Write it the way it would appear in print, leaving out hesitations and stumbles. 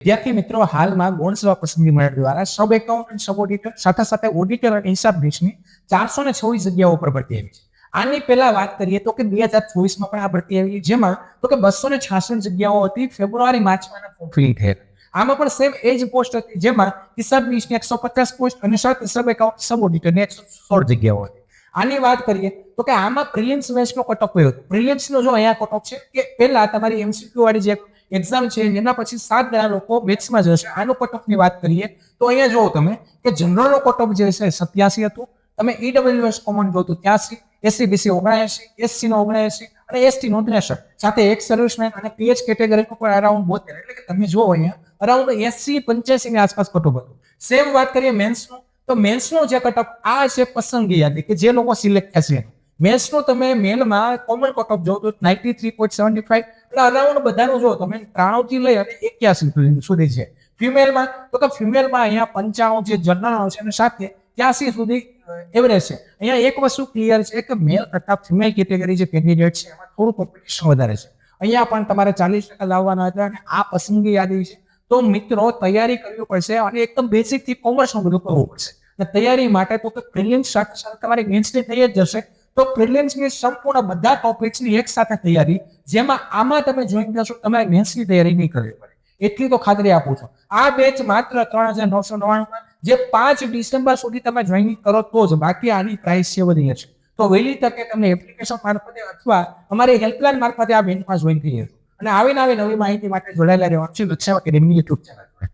વિદ્યાર્થી મિત્રો હાલમાં ગૌણ સેવા પસંદગી મંડળ દ્વારા સબ એકાઉન્ટન્ટ સબ ઓડિટર સાથે સાથે ઓડિટર અને હિસાબનીશની 426 જગ્યાઓ પર ભરતી આવી છે. આની પહેલા વાત કરીએ તો કે 2024માં પણ આ ભરતી આવી, જેમાં તો કે 266 જગ્યાઓ હતી. ફેબ્રુઆરી માર્ચમાં ફોર્મ ફિલ થયેલ. આમાં પણ સેમ એ જ પોસ્ટ હતી, જેમાં હિસાબનીશની 150 પોસ્ટ અને સાથે સબ એકાઉન્ટ સબ ઓડિટરની 116 જગ્યાઓ હતી. આની વાત કરીએ તો કે આમાં પ્રિલિમ્સ બેચનો કટ ઓફ કયો હતો. પ્રિલિમ્સનો જો અહીંયા કટ ઓફ છે કે પહેલા તમારી એમસીક્યુ વાળી જે એક્ઝામ છે એના પછી 7 ગણા લોકો બેચમાં જશે. આનો કટ ઓફની વાત કરીએ તો અહીંયા જો તમે કે જનરલનો કટ ઓફ જે છે 87 હતું, તમે ઈડબ્લ્યુએસ કોમન જો તો 83, એસસી બીસી 79, એસસી નો 79 અને એસટી નો 63, સાથે એક સર્વિસમેન અને પીએચ કેટેગરીનો પણ અરાઉન્ડ 72. એટલે કે તમે જો અહીંયા અરાઉન્ડ 80-85 ની આસપાસ કટ ઓફ હતું. સેમ વાત કરીએ મેન્સનો તો મેન્સનો જે કટ ઓફ આ છે પસંદગી યાદી કે જે લોકો સિલેક્ટ થશે. મેન્સનો તમે મેલમાં કોમન કટ ઓફ જો તો 93.75, એટલે અરાઉન્ડ બધાનું જો તમે 93 થી લઈ અને 81 સુધી છે. ફિમેલમાં તો કે ફિમેલમાં અહીંયા 95 જે જનરલ છે અને સાથે 83 સુધી એવરેજ છે. અહીંયા એક વસ્તુ ક્લિયર છે કે મેલ કરતા ફિમેલ કેટેગરી જે કેન્ડિડેટ છે એમાં થોડું કોમ્પિટિશન વધારે છે. અહીંયા પણ તમારે 40% લાવવાના હતા અને આ પસંદગી યાદી છે. તો મિત્રો તૈયારી કરવી પડશે અને એકદમ બેસિક થી કોમર્સનું બધું કરવું પડશે. તૈયારી માટે તો કે પ્રિલિમ્સ સાથે તમારી મેન્સની થઈ જ જશે. તો પ્રિલિમ્સની સંપૂર્ણ બધા ટોપિક્સની એક સાથે તૈયારી, જેમાં આમાં તમે જોઈન કરશો તમારે મેન્સની તૈયારી નહીં કરવી પડે, એટલી તો ખાતરી આપું છું. આ બેચ માત્ર 3,999, જે 5 ડિસેમ્બર સુધી તમે જોઈન કરો તો જ, બાકી આની પ્રાઇસ છે વધી જશે. તો વહેલી તકે તમને એપ્લિકેશન મારફતે અથવા અમારી હેલ્પલાઇન મારફતે આ બેચમાં જોઈન થઈ જશો. અને આવી નવી માહિતી માટે જોડાયેલા રહેવાનું છે લક્ષ્ય એકેડમી યુટ્યુબ ચેનલ.